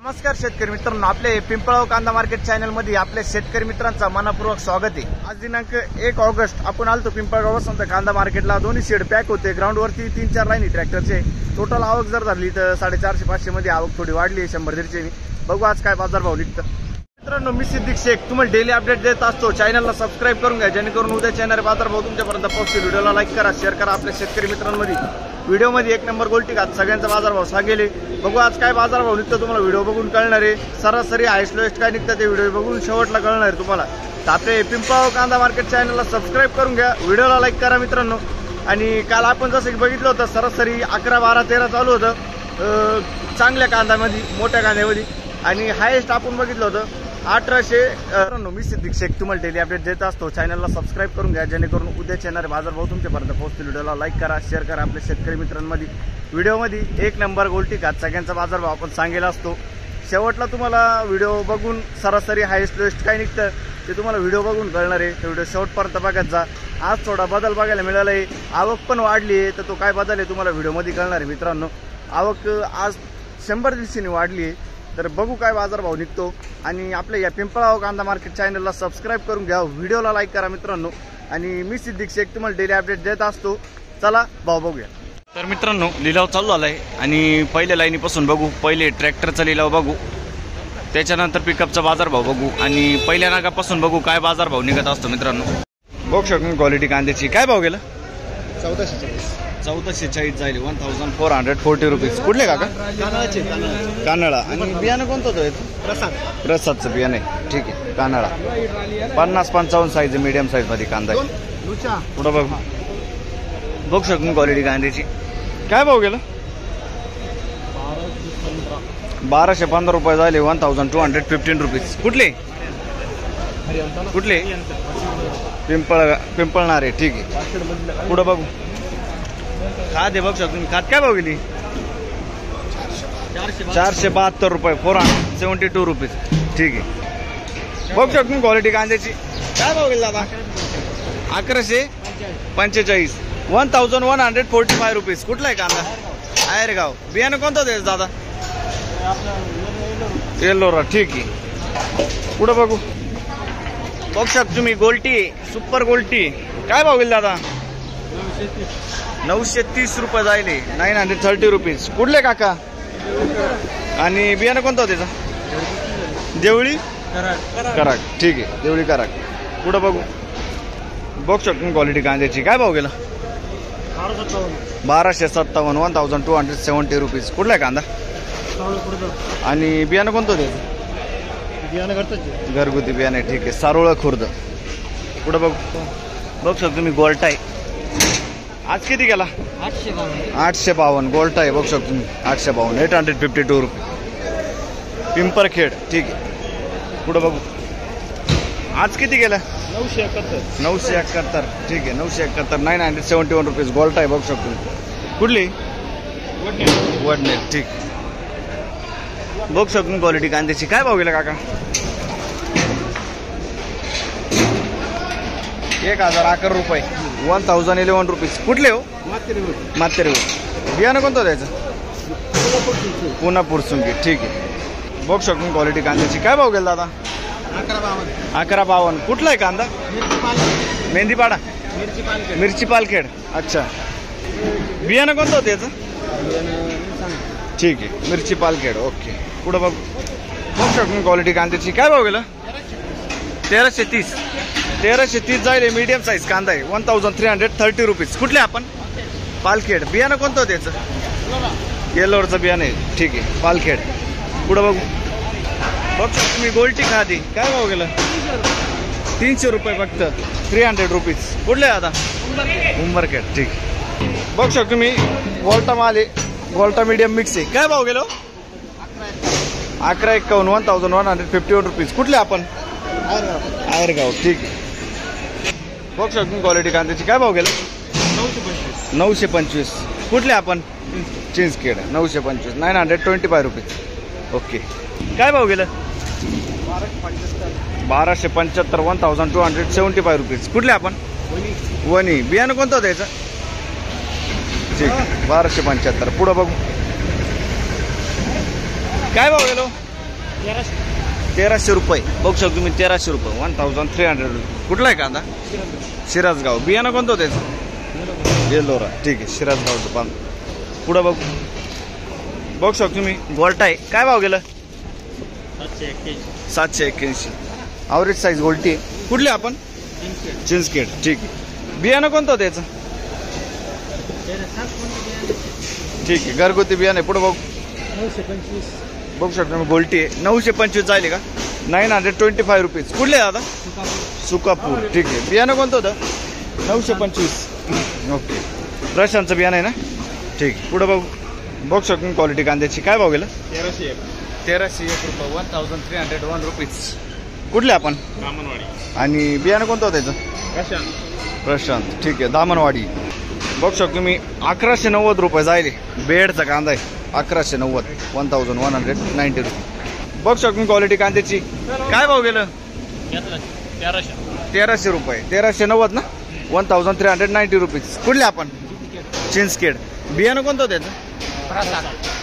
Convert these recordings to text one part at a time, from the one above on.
नमस्कार शेतकरी मित्रांनो, आपले पिंपळगाव कांदा मार्केट चॅनल मध्ये आपल्या शेतकरी मित्रांचा मनपूर्वक स्वागत आहे। आज दिनांक 1 ऑगस्ट आपण आलतो पिंपळगाव वसंत कांदा मार्केटला। दोन्ही शेड पॅक होते, ग्राउंड वरती 3-4 लाईनी ट्रॅक्टरचे। टोटल आवक जर धरली तर 450-500 मध्ये आवक थोडी वाढली, 100-150 बघू आज काय बाजार भाव निघतं। मित्रांनो, मी सिद्दीक शेख तुम्हाला डेली अपडेट देत असतो। चॅनलला सबस्क्राइब करून घ्या जेणेकरून उद्या येणारे बाजार भाव तुमच्यापर्यंत पोहोचतील। व्हिडिओला लाईक करा, शेअर करा आपल्या शेतकरी मित्रांमध्ये। व्हिडिओ मध्ये 1 नंबर गोल्टी घात सगळ्यांचा बाजार भाव सांगेले। बघू आज काय बाजार भाव निघतो तुम्हाला व्हिडिओ बघून कळणार आहे। सरासरी हायस्ट लोएस्ट काय निघतं ते व्हिडिओ बघून शेवटला कळणार आहे तुम्हाला। तर आपले पिंपळगाव कांदा मार्केट चॅनलला सबस्क्राइब करून घ्या, व्हिडिओला लाईक करा मित्रांनो। आणि काल आपण जसं की बघितलं होतं सरासरी 11, 12, 13 चालू होतं चांगल्या कांद्यामध्ये, मोठ्या कांद्यामध्ये। आणि हायेस्ट आपण बघितलं होतं 1800। मी सिद्दीक शेख तुम्हाला डेली अपडेट देत असतो। चॅनलला सबस्क्राइब करून घ्या जेणेकरून उद्या येणारे बाजार भाव तुमच्यापर्यंत पोहोचतील। व्हिडिओला लाईक करा, शेअर करा आपल्या शेतकरी मित्रांमध्ये। व्हिडिओमध्ये 1 नंबर गोल्टी घात सगळ्यांचा बाजार भाव आपण सांगेला असतो। शेवटला तुम्हाला व्हिडिओ बघून सरासरी हायेस्ट लोएस्ट काय निघतं ते तुम्हाला व्हिडिओ बघून कळणार आहे। तर व्हिडिओ शेवटपर्यंत बघत जा। आज थोडा बदल बघायला मिळाला आहे, आवक पण वाढली आहे। तर तो काय बदल आहे तुम्हाला व्हिडिओमध्ये कळणार आहे मित्रांनो। आवक आज 100 दिवसांनी वाढली आहे, तर बघू काय बाजार भाव निघतो। आणि आपल्या या पिंपळगाव कांदा मार्केट चॅनलला सबस्क्राइब करून घ्या, व्हिडिओला लाईक करा मित्रांनो। आणि मी सिद्दीक शेख तुम्हाला डेली अपडेट देत असतो। चला भाव बघूया। तर मित्रांनो, लिलाव चालू झालाय आणि पहिल्या लाईनीपासून बघू। पहिले ट्रॅक्टरचा लिलाव बघू, त्याच्यानंतर पिकअपचा बाजार भाव बघू आणि पहिल्या नागापासून बघू काय बाजार भाव निघत असतो मित्रांनो। बघू शकतो क्वालिटी कांद्याची काय भाव गेला? 1440 जाईल, 1440 रुपीज। कुठले काका? कानळा। आणि बियाणं कोणतं होतं? प्रसादचं बियाणं आहे, ठीक आहे। कानळा 50-55 साईज, मीडियम साईज मध्ये कांदा आहे। पुढं बघू शकतो क्वालिटी कांद्याची काय भाव गेला? 1215 रुपये झाले, 1215 रुपीज। कुठले कुठले? पिंपळणारे, ठीक आहे। पुढं बघू खाद आहे, बघू शकतो खाद काय भाव गेली? 472 रुपये, 472 रुपीज, ठीक आहे। बघू शकतो क्वालिटी कांद्याची काय भाव गेली दादा? 1145, 1145 रुपीज। कुठला आहे कांदा? आयरगाव। बियाणं कोणतं द्यायचं दादा? येल्लोरा, ठीक आहे। पुढं बघू शकतो तुम्ही गोल्टी, सुपर गोल्टी काय भाव गेली दादा? 930 रुपये जायले, 930 रुपीज। कुठले काका? आणि बियाणं कोणतं होतं त्याचं? देवळी कराड, ठीक आहे, देवळी कराड। पुढं बघू शकतो क्वालिटी कांद्याची काय भाव गेला? 1257, 1270 रुपीज। कुठला आहे कांदा? आणि बियाणं कोणतं होतं? घरगुती बियाणे, ठीक आहे, सारोळा खुर्द। पुढं बघू शकतो तुम्ही गोल्टा आहे। आज किती गेला? 852 गोल्टा आहे, बघू शकतो तुम्ही 852, 852 रुपये। पिंपरखेड, ठीक आहे। पुढं बघू आज किती गेला? 971, ठीक आहे, 971, 971 रुपीज गोल्टा आहे, बघू शकतो। कुठली? वडनेर, ठीक। बघू शकतो क्वालिटी कांद्याची काय भाव गेला काका? 1011 रुपये, 1011 रुपीज। कुठले हो? मातेरे। बियाणं कोणतं द्यायचं? पुन्हा पुरसुंगी, ठीक आहे। बघू शकतो क्वालिटी कांद्याची काय भाव गेला दादा? 1152। कुठला आहे कांदा? मेहंदीपाडा, मिरची पालखेड, अच्छा। बियाणं कोणतं होतं याचं? ठीक आहे, मिरची पालखेड, ओके। पुढं बघू शकतो क्वालिटी कांद्याची काय भाव गेला? 1330 जाईल, मीडियम साईज कांदा आहे, 1330 रुपीज। कुठले आपण? पालखेड। बियाणं कोणतं होतं याचं? येल्लोरचं बियाणं आहे, ठीक आहे, पालखेड। पुढं बघू शकतो तुम्ही गोल्टी खादी काय भाव गेला? 300 रुपये फक्त, 300 रुपीज। कुठले आता? उंबरखेड, ठीक। बघू शकतो तुम्ही वॉल्टा माल आहे, वॉल्टा मीडियम मिक्स आहे काय भाव गेलो? 1151, 1151 रुपीज। कुठले आपण? आयरगाव, ठीक आहे। बघू शकतो क्वालिटी कांद्याची काय भाव गेला? 925। कुठले आपण? Chinchkhed, 925, 925 rupees, okay. काय भाव गेलं? 1275, 1275 रुपीज। कुठले आपण? वणी। बियाणं कोणतं होतं याचं? ठीक, 1275। पुढं बघू काय भाव गेलो? 1300 रुपये. बघू शकतो तुम्ही 1300 रुपये 1300. कुठला आहे कांदा? शिराजगाव. बियाणं कोणतं होतं त्याचं? येलोरा. ठीक आहे, शिराजगावचं पान. पुढं बघू शकतो तुम्ही गोल्टा आहे. काय भाव गेलं? 781. ॲव्हरेज साईज गोल्टी आहे. कुठली आपण? चिंचखेड. ठीक आहे. बियाणं कोणतं होतं त्याचं? ठीक आहे, घरगुती बियाणं आहे. पुढं बघू शकतो मी गोल्टी आहे. 925 जाईल का? 925 रुपीज. कुठले दादा? सुकापूर. ठीक आहे. बियाणं कोणतं होतं? 925. ओके. प्रशांतचं बियाणं आहे ना? ठीक आहे. पुढं बघू शकतो क्वालिटी कांद्याची. काय भाव गेलं? 1301 रुपये 1301 रुपीज. कुठले आपण? आणि बियाणं कोणतं होतं त्याचं? प्रशांत. ठीक आहे, दामनवाडी. बघू शकतो मी 1190 रुपये जाईल. बेडचा कांदा आहे. 1190 1190 रुपये. बघू शकतो मी क्वालिटी कांद्याची. काय भाव गेलं? 1300 रुपये 1390 ना? 1390 रुपीज. कुठले आपण? चिंचखेड. बियाणं कोणतं होतं त्याचं?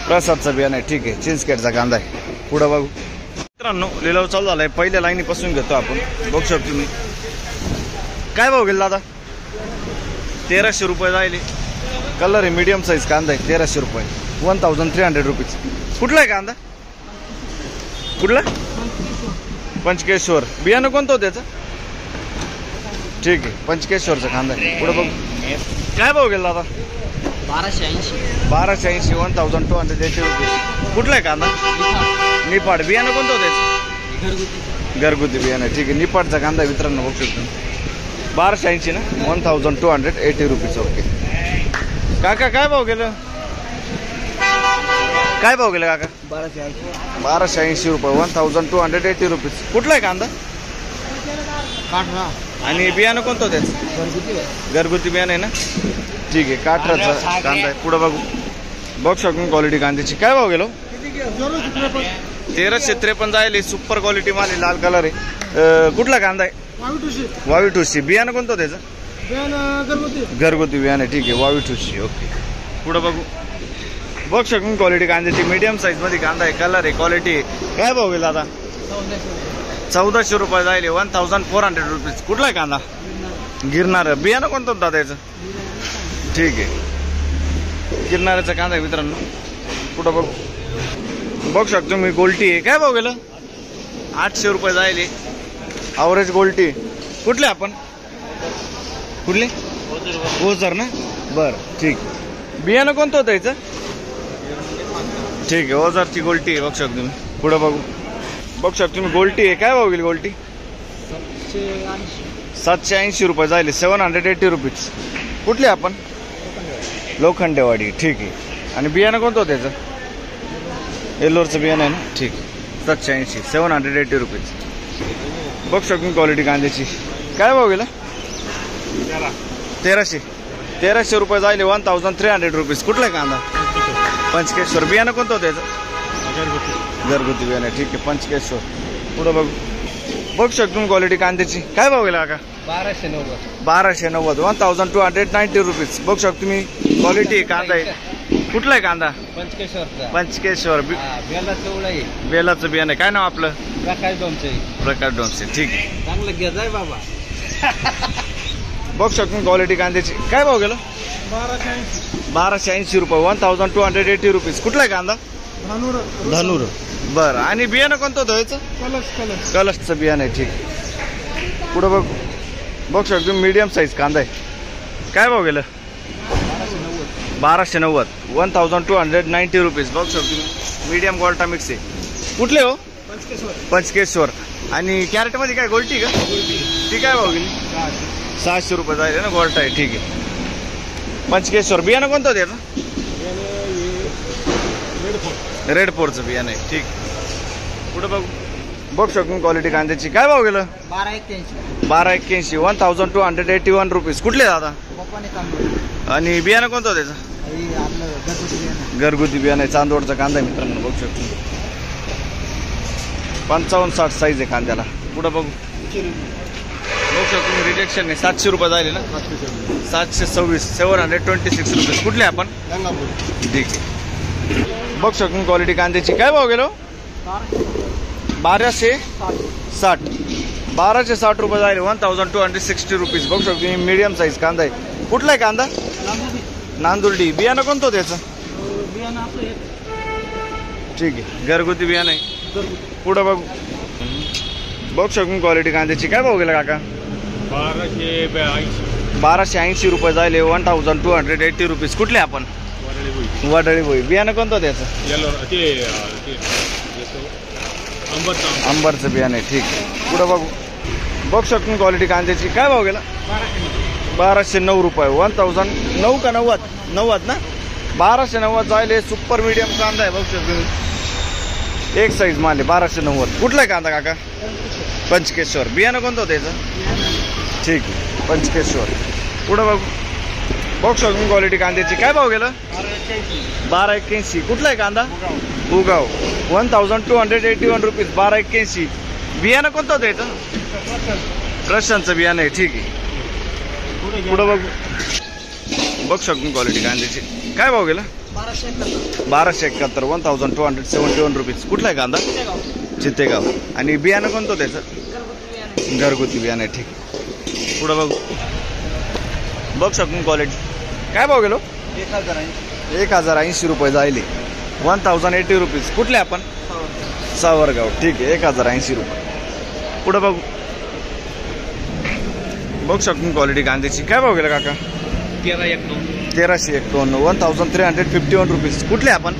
प्रसादचं बियाणं आहे. ठीक आहे, चिंचखेडचा कांदा आहे. पुढं बघू मित्रांनो, लिलाव चालू झालाय. पहिल्या लाईनीपासून घेतो आपण. बघू शकतो मी. काय भाव गेला दादा? 1300 रुपये जाईल. कलर आहे, मीडियम साईज कांदा आहे. 1300 रुपये 1300 रुपीज. कुठला आहे कांदा? कुठला? पंचकेश्वर. बियाणं कोणतं होतं त्याचं? ठीक आहे, पंचकेश्वरचा कांदा आहे. पुढे बघू. काय भाव गेला दादा? 1280 1280 रुपये. कुठला आहे कांदा? निपाड. बियाणं कोणतं होतं त्याचं? घरगुती बियाणं. ठीक आहे, निपाडचा कांदा मित्रांनो. बघू शकतो 1280 ना? 1280 रुपीज. ओके. काका काय भाव गेलं? काय भाव गेलं काका? 1280 रुपये 1280 रुपीज. कुठला आहे कांदा? आणि बियाणं कोणतं होतं त्याचं? घरगुती बियाणं आहे ना? ठीक आहे, काठराचा कांदा आहे. पुढं बघू शकतो क्वालिटी कांद्याची. काय भाव गेलो? 1353 जायले. सुपर क्वालिटी माल आहे, लाल कलर आहे. कुठला कांदा आहे? वावी ठुशी. बियाणं कोणतं त्याचं? घरगुती बियाणं. ठीक आहे, वावी ठुशी. ओके. पुढं बघू शकतो क्वालिटी कांद्याची. मीडियम साईज मध्ये कांदा आहे, कलर आहे, क्वालिटी. काय भाव गेला आता? 1400 रुपये जायले. 1400 रुपीज. कुठला आहे कांदा? गिरणार. बियाणं कोणतं होतं त्याचं? ठीक आहे, गिरणाऱ्याचा कांदा आहे मित्रांनो. पुढं बघू शकतो मी गोल्टी आहे. काय भाव गेलं? 800 रुपये जायले. ॲव्हरेज गोल्टी. कुठले आपण? कुठले? ओझर ना? बरं, ठीक. बियाणं कोणतं होतं याचं? ठीक आहे, ओझरची गोल्टी आहे. बघू शकतो तुम्ही. पुढं बघू शकतो तुम्ही गोल्टी आहे. काय भाव गेली गोल्टी? 780 रुपये जायले. 780 रुपीज. कुठले आपण? लोखंडेवाडी. ठीक आहे. आणि बियाणं कोणतं होतं त्याचं? येल्लोरचं बियाणं आहे ना? ठीक आहे. 780 780 रुपीज. बघू शकतो क्वालिटी कांद्याची. काय भाव गेला? 1300 रुपये जायले. 1300 रुपीज. कुठला आहे कांदा? पंचकेश्वर. बियाणं कोणतं होतं त्याचं? घरगुती बियाणं. ठीक आहे, पंचकेश्वर. पुढं बघू शकतो क्वालिटी कांद्याची. काय भाव गेला का? 1290 1290 रुपीज. बघू शकतो तुम्ही क्वालिटी कांदा आहे. कुठला आहे कांदा? पंचकेश्वर. बेलाचं बियाणं. काय नाव आपलं? प्रकाश डोमसे. ठीक आहे, चांगलं घ्या जाय बाबा. बघू शकतो क्वालिटी कांद्याची. काय भाव गेलं? 1280 रुपये 1280 रुपीज. कुठला आहे कांदा? धनुर. बरं. आणि बियाणं कोणतं होतं याचं? कलशचं बियाणं आहे. ठीक आहे. पुढं बघू शकतो मीडियम साईज कांदा आहे. काय भाव गेलं? 1290 1290 रुपीज. बघू शकतो मीडियम गोल्टा मिक्स आहे. कुठले हो? पंचकेश्वर. आणि कॅरेटमध्ये काय गोल्टी का? ती काय भाव गेली? 600 रुपये जायले ना? गोल्टा आहे. ठीक आहे, पंचकेश्वर. बियाणं कोणतं होतं याचं? रेड फोरचं बियाणं आहे. ठीक. पुढं बघू शकतो क्वालिटी कांद्याची. काय भाव गेलं? 1281 1281 रुपीज. कुठले दादा? आणि बियाणं कोणतं होतं त्याचं? घरगुती बियाणं आहे. चांदोडचा कांदा आहे मित्रांनो. बघू शकतो 55-60 साईज आहे कांद्याला. पुढं बघू शकतो रिजेक्शन आहे. 700 रुपये जायले ना? 726 726 रुपीज. कुठले आपण? ठीक आहे. बघू शकतो क्वालिटी कांद्याची. काय भाव गेलो? 1260 1260 रुपये जाईल. 1260 रुपीज. बघू शकतो तुम्ही मीडियम साईज कांदा आहे. कुठला आहे कांदा? नांदुर्डी. बियाणं कोणतं त्याचं? ठीक आहे, घरगुती बियाणं आहे. पुढं बघू. बघू शकतो क्वालिटी कांद्याची. काय भाव गेला काका? 1280 रुपये जाईल. 1280 रुपीज. कुठले आपण? वडळी भोई. बियाणं कोणतं त्याचं? अंबरचं बियाणं आहे. ठीक आहे, पुढं बघू. बघू शकतो क्वालिटी कांद्याची. काय भाव गेला? 1209 रुपये. 1009 का 90 ना? 1290 जाईल. सुपर मीडियम कांदा आहे. बघू शकतो तुम्ही, एक साईज माल आहे. 1290. कुठला आहे कांदा काका? पंचकेश्वर. बियाणं कोणतं त्याचं? ठीक आहे, पंचकेश्वर. पुढं बघू. बघू शकतो क्वालिटी कांद्याची. काय भाव गेलं? 1281. कुठला आहे कांदा? उगाव. 1281 रुपीज. 1281. बियाणं कोणतं त्याचं? प्रशांतचं बियाणं आहे. ठीक आहे, पुढं बघू. बघू शकतो क्वालिटी कांद्याची. काय भाव गेला? 1271. 1271 रुपीज. कुठला आहे कांदा? चितेगाव. आणि बियाणं कोणतं त्याचं? घरगुती बियाणं आहे. ठीक आहे, पुढं बघू. बघू शकतो क्वालिटी. काय भाव गेलो? 1080 रुपये जाईल. 1080 रुपीज. कुठले आपण? सावरगाव. ठीक आहे, 1080 रुपये. पुढं बघू. बघू शकतो क्वालिटी कांद्याची. काय भाव गेला काका? 1351. 1351 रुपीज. कुठले आपण?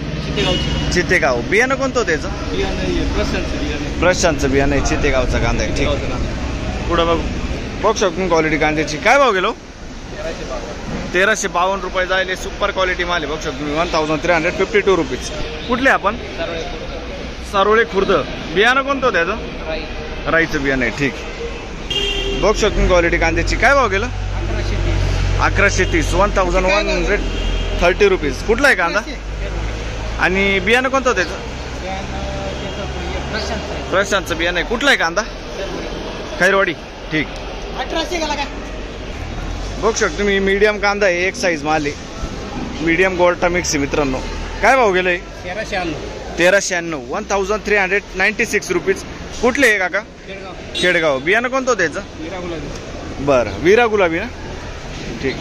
चितेगाव. बियाणं कोणतं त्याचं? प्रशांतचं बियाणं आहे. चितेगावचा कांदा आहे. ठीक आहे, पुढं बघू. बघू शकतो क्वालिटी कांद्याची. काय भाव गेलो? 1352 रुपये जाईल. सुपर क्वालिटी माल आहे. बघू शकतो तुम्ही. 1352 रुपीज. कुठले आपण? सारोळे खुर्द. बियाणं कोणतं त्याचं? राईचं बियाणं आहे. ठीक, बघू शकतो क्वालिटी कांद्याची. काय भाव गेलं? 1130. 1130 रुपीज. कुठला आहे कांदा? आणि बियाणं कोणतं त्याचं? प्रशांतचं बियाणं आहे. कुठला आहे कांदा? खैरवाडी. ठीक, बघू शकतो तुम्ही मीडियम कांदा आहे. एक साईज माल आहे. मीडियम गोल्टा मिक्स आहे मित्रांनो. काय भाव गेलंय? 1396. 1396 रुपीज. कुठले आहे काका? खेडगाव. बियाणं कोणतं त्याचं? बरं, विरा गुलाबी ना. ठीक.